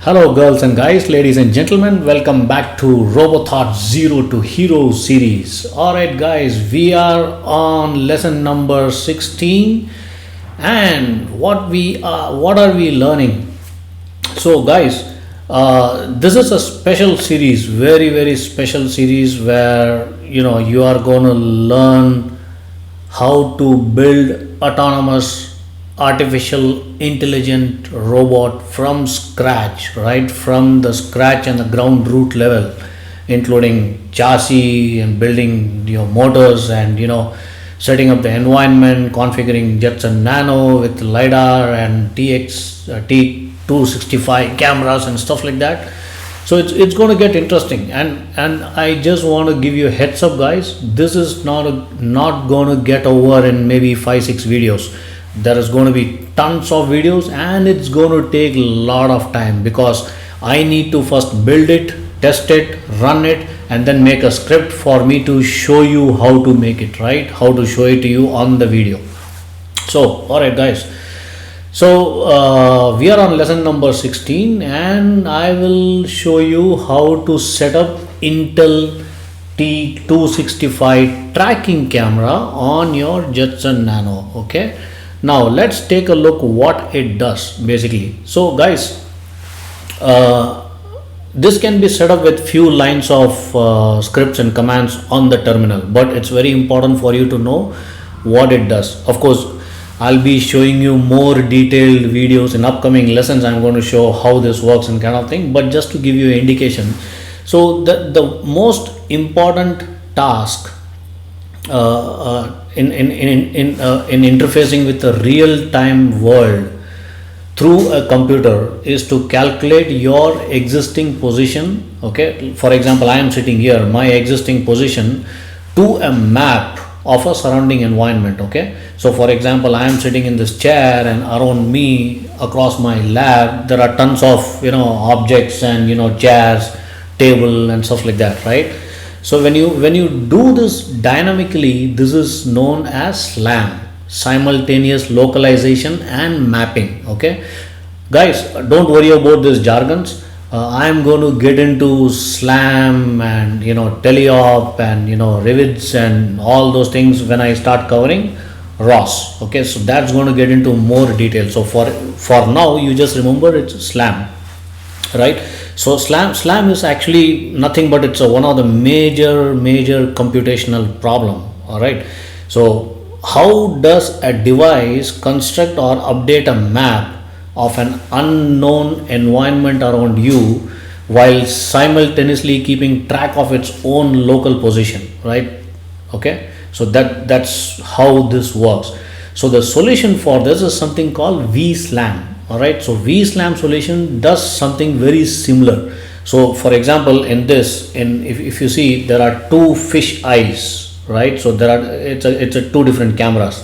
Hello, girls and guys, ladies and gentlemen. Welcome back to RoboThought Zero to Hero series. Alright, guys, we are on lesson number 16, and what are we learning? So, guys, this is a special series, very special series where you are going to learn how to build autonomous artificial intelligent robot from scratch, right from the scratch and the ground root level, including chassis and building your motors and setting up the environment, configuring Jetson Nano with lidar and T265 cameras and stuff like that. So it's going to get interesting, and I just want to give you a heads up, guys. This is not going to get over in maybe 5-6 videos. There is going to be tons of videos, and it's going to take a lot of time because I need to first build it, test it, run it, and then make a script for me to show you how to make it, right, how to show it to you on the video. So all right, guys, so we are on lesson number 16, and I will show you how to set up Intel T265 tracking camera on your Jetson Nano. Okay, now let's take a look what it does basically. So guys, this can be set up with few lines of scripts and commands on the terminal, but it's very important for you to know what it does. Of course, I'll be showing you more detailed videos in upcoming lessons. I'm going to show how this works and kind of thing, but just to give you an indication. So the most important task in interfacing with the real-time world through a computer is to calculate your existing position. Okay, for example, I am sitting here, my existing position to a map of a surrounding environment. Okay, so for example, I am sitting in this chair, and around me across my lab there are tons of objects and chairs, table and stuff like that, right? So when you do this dynamically, this is known as SLAM, simultaneous localization and mapping. Okay, guys, don't worry about these jargons. I am going to get into SLAM and teleop and rivets and all those things when I start covering ROS. Okay, so that's going to get into more detail. So for now, you just remember it's SLAM, right? So SLAM is actually nothing but it's one of the major computational problem. All right, so how does a device construct or update a map of an unknown environment around you while simultaneously keeping track of its own local position, right? Okay, so that's how this works. So the solution for this is something called VSLAM. All right, so VSLAM solution does something very similar. So for example, if you see, there are two fish eyes, right? So it's a two different cameras.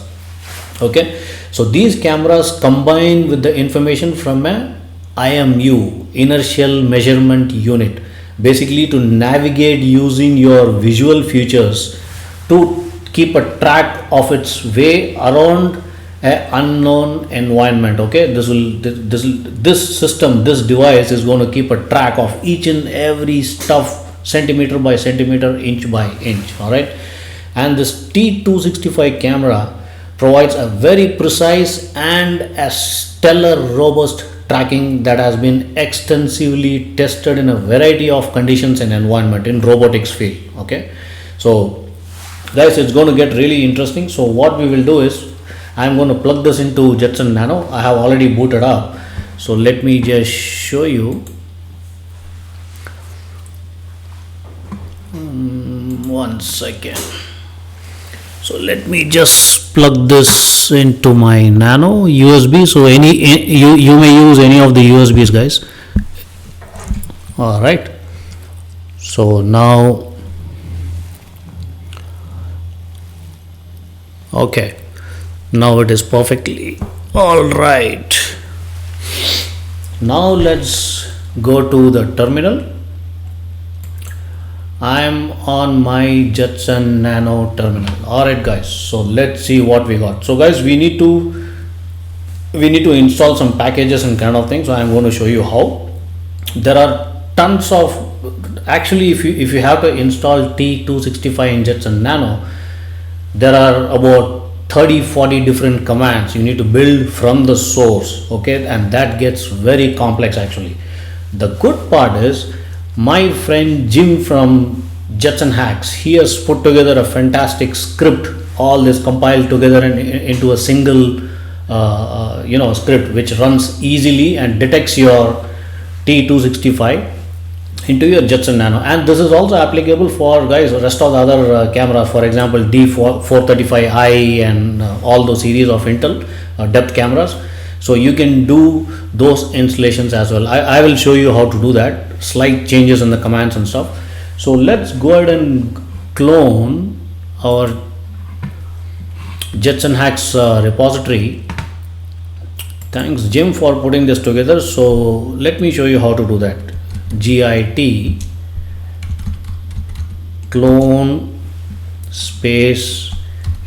Okay, so these cameras combine with the information from a IMU, inertial measurement unit, basically to navigate using your visual features to keep a track of its way around a unknown environment. Okay, this device is going to keep a track of each and every stuff, centimeter by centimeter, inch by inch. All right, and this T265 camera provides a very precise and a stellar robust tracking that has been extensively tested in a variety of conditions and environment in robotics field. Okay, so guys, it's going to get really interesting. So what we will do is, I'm going to plug this into Jetson Nano. I have already booted up, so let me just show you. One second. So let me just plug this into my Nano USB. So you may use any of the USBs, guys. All right. So now, okay, now it is perfectly all right. Now let's go to the terminal. I am on my Jetson Nano terminal. Alright, guys, so let's see what we got. So guys, we need to install some packages and kind of things. So I'm going to show you how. There are tons of, actually if you have to install T265 in Jetson Nano, there are about 30-40 different commands you need to build from the source, okay, and that gets very complex actually. The good part is my friend Jim from Jetson Hacks, he has put together a fantastic script, all this compiled together into a single script which runs easily and detects your T265 into your Jetson Nano. And this is also applicable for guys rest of the other cameras, for example D435i and all those series of Intel depth cameras. So you can do those installations as well. I will show you how to do that, slight changes in the commands and stuff. So let's go ahead and clone our Jetson Hacks repository. Thanks Jim for putting this together. So let me show you how to do that. Git clone space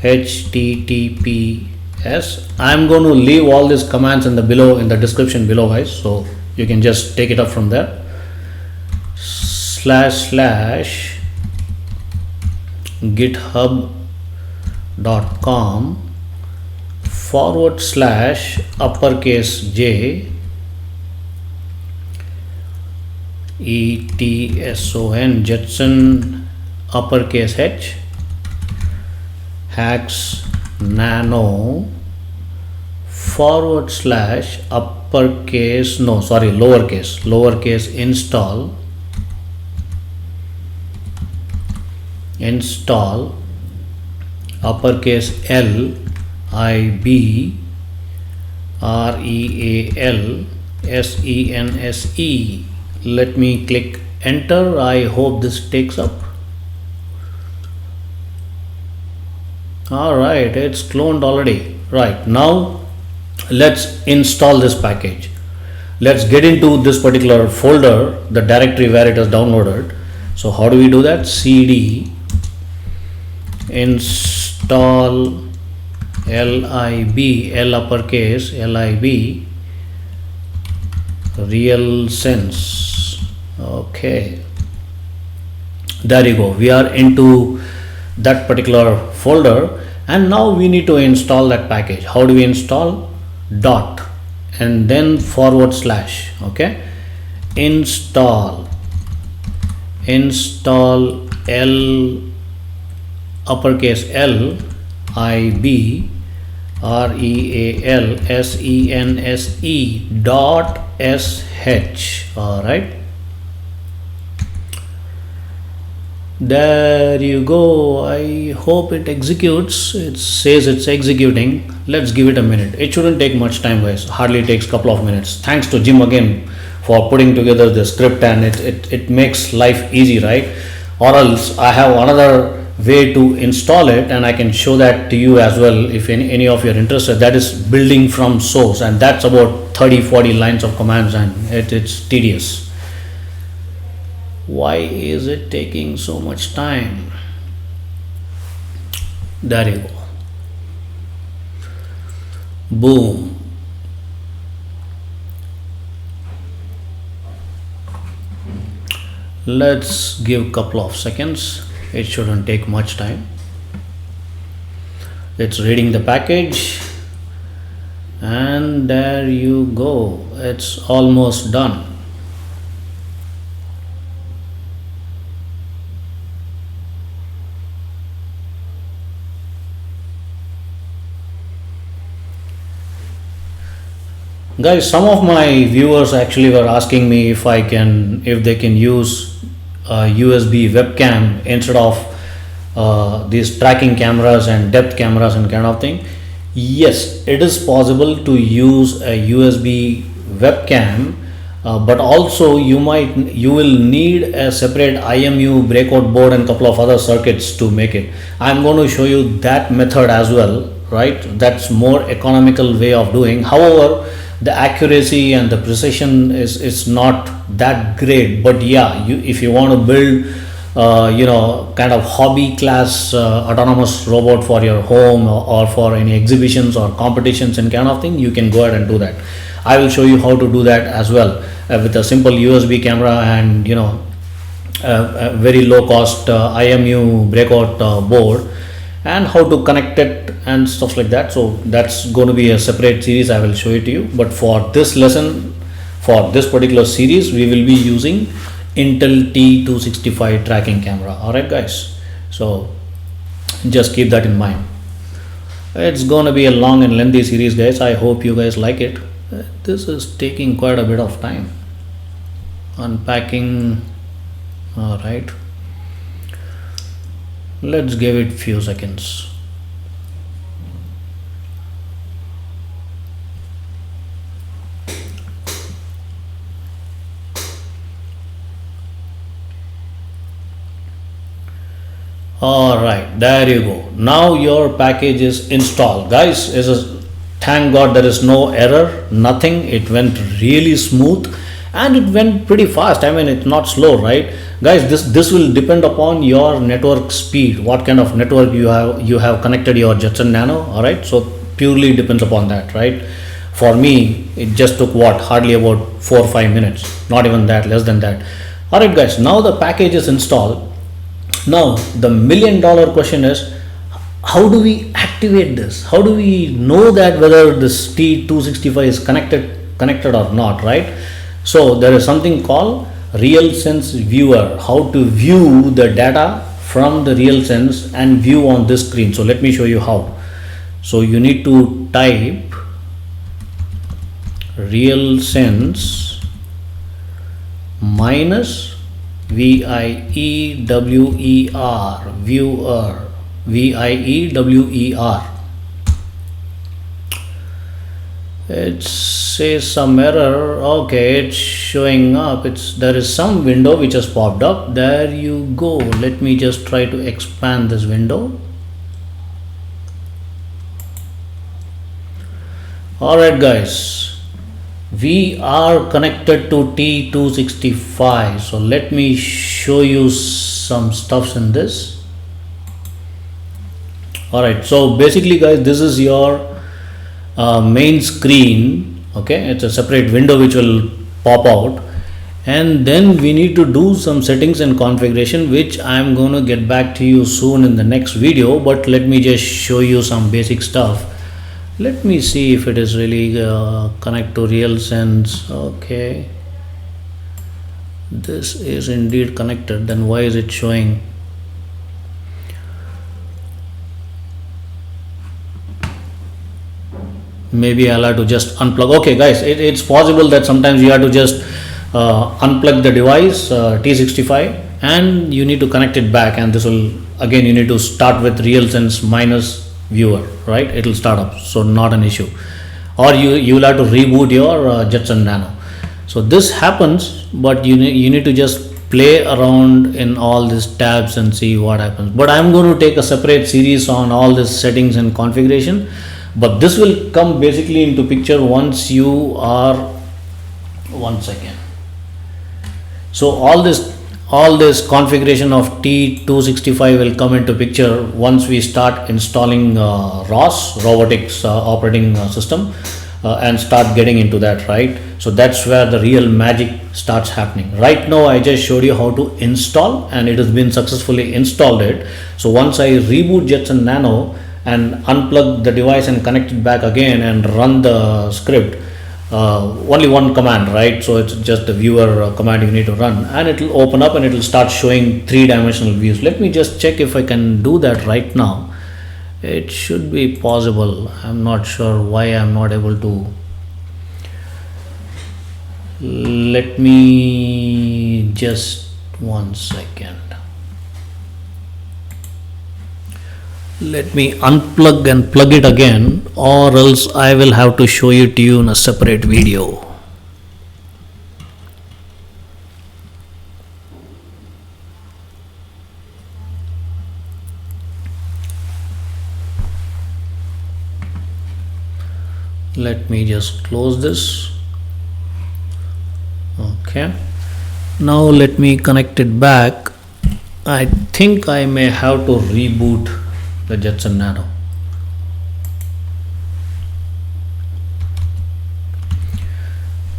https. I'm going to leave all these commands in the description below, guys, so you can just take it up from there. // github.com /uppercase J ETSON Jetson uppercase H hacks nano lowercase install uppercase L I B REAL SENSE. Let me click enter. I hope this takes up. Alright, it's cloned already. Right, now let's install this package. Let's get into this particular folder, the directory where it is downloaded. So how do we do that? CD install L uppercase LIB RealSense. Okay, there you go. We are into that particular folder, and now we need to install that package. How do we install? Dot and then /. Okay, install L uppercase LIB REAL SENSE .sh. All right, there you go. I hope it executes. It says it's executing. Let's give it a minute. It shouldn't take much time, guys. Hardly takes a couple of minutes. Thanks to Jim again for putting together the script, and it makes life easy, right? Or else I have another way to install it, and I can show that to you as well if any of you are interested. That is building from source, and that's about 30-40 lines of commands, and it's tedious. Why is it taking so much time? There you go. Boom. Let's give a couple of seconds. It shouldn't take much time. It's reading the package, and there you go. It's almost done. Guys, some of my viewers actually were asking me if they can use USB webcam instead of these tracking cameras and depth cameras and kind of thing. Yes, it is possible to use a USB webcam, but also you will need a separate IMU breakout board and couple of other circuits to make it. I'm going to show you that method as well, right? That's more economical way of doing. However, the accuracy and the precision is not that great, but yeah, if you want to build kind of hobby class autonomous robot for your home or for any exhibitions or competitions and kind of thing, you can go ahead and do that. I will show you how to do that as well, with a simple USB camera and a very low cost IMU breakout board, and how to connect it and stuff like that. So that's going to be a separate series, I will show it to you. But for this lesson, for this particular series, we will be using Intel T265 tracking camera. Alright guys, so just keep that in mind. It's gonna be a long and lengthy series guys. I hope you guys like it. This is taking quite a bit of time unpacking. Alright, let's give it few seconds. Alright, there you go. Now your package is installed guys. Thank God there is no error, nothing. It went really smooth and it went pretty fast. I mean, it's not slow, right guys? This will depend upon your network speed, what kind of network you have connected your Jetson Nano. Alright, so purely depends upon that, right? For me, it just took hardly about 4 or 5 minutes, not even that, less than that. Alright guys, now the package is installed. Now the $1 million question is, how do we activate this? How do we know that whether this T265 is connected or not, right? So there is something called RealSense Viewer, how to view the data from the RealSense and view on this screen. So let me show you how. So you need to type RealSense minus VIEWER, viewer, VIEWER. It says some error. Okay, it's showing up. There is some window which has popped up. There you go. Let me just try to expand this window. Alright guys, we are connected to T265. So let me show you some stuffs in this. Alright, so basically guys, this is your main screen. Okay, it's a separate window which will pop out, and then we need to do some settings and configuration, which I'm going to get back to you soon in the next video. But let me just show you some basic stuff. Let me see if it is really connect to RealSense. Okay, this is indeed connected. Then why is it showing? Maybe I'll have to just unplug. Okay guys, it's possible that sometimes you have to just unplug the device T65 and you need to connect it back, and this will again, you need to start with RealSense minus viewer, right? It will start up, so not an issue. Or you will have to reboot your Jetson Nano. So this happens, but you need to just play around in all these tabs and see what happens. But I'm going to take a separate series on all these settings and configuration, but this will come basically into picture once you are, one second. So all this configuration of T265 will come into picture once we start installing ROS, robotics operating system, and start getting into that, right? So that's where the real magic starts happening. Right now I just showed you how to install, and it has been successfully installed it. So once I reboot Jetson Nano and unplug the device and connect it back again and run the script, only one command, right? So it's just the viewer command you need to run, and it will open up and it will start showing 3-dimensional views. Let me just check if I can do that right now. It should be possible. I'm not sure why I'm not able to. Let me just 1 second. Let me unplug and plug it again, or else I will have to show it to you in a separate video. Let me just close this. Okay, now let me connect it back. I think I may have to reboot the Jetson Nano.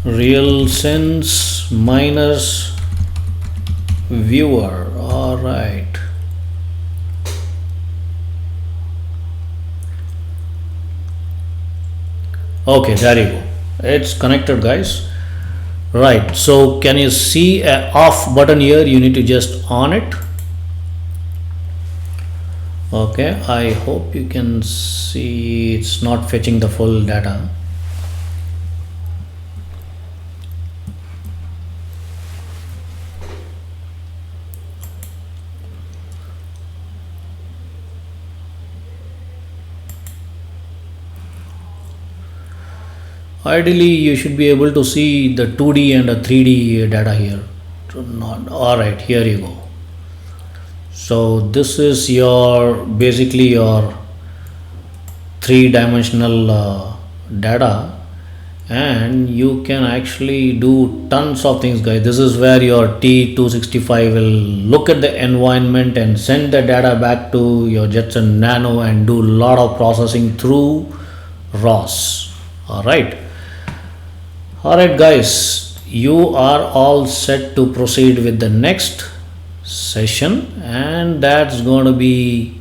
real sense minus viewer. All right. Okay, there you go. It's connected, guys. Right. So can you see a off button here? You need to just on it. Okay, I hope you can see it's not fetching the full data. Ideally you should be able to see the 2D and a 3D data here. So not all right, here you go. So this is your basically your three-dimensional data, and you can actually do tons of things, guys. This is where your T265 will look at the environment and send the data back to your Jetson Nano and do a lot of processing through ROS. All right. All right, guys, you are all set to proceed with the next session, and that's going to be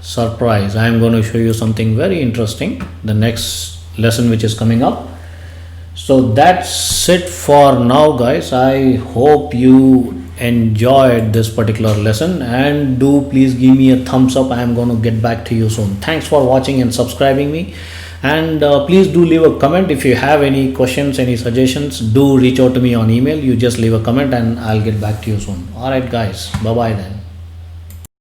surprise. I am going to show you something very interesting, the next lesson which is coming up. So that's it for now, guys. I hope you enjoyed this particular lesson, and do please give me a thumbs up. I am going to get back to you soon. Thanks for watching and subscribing me, and please do leave a comment if you have any questions, any suggestions. Do reach out to me on email. You just leave a comment and I'll get back to you soon. All right, guys, bye bye then.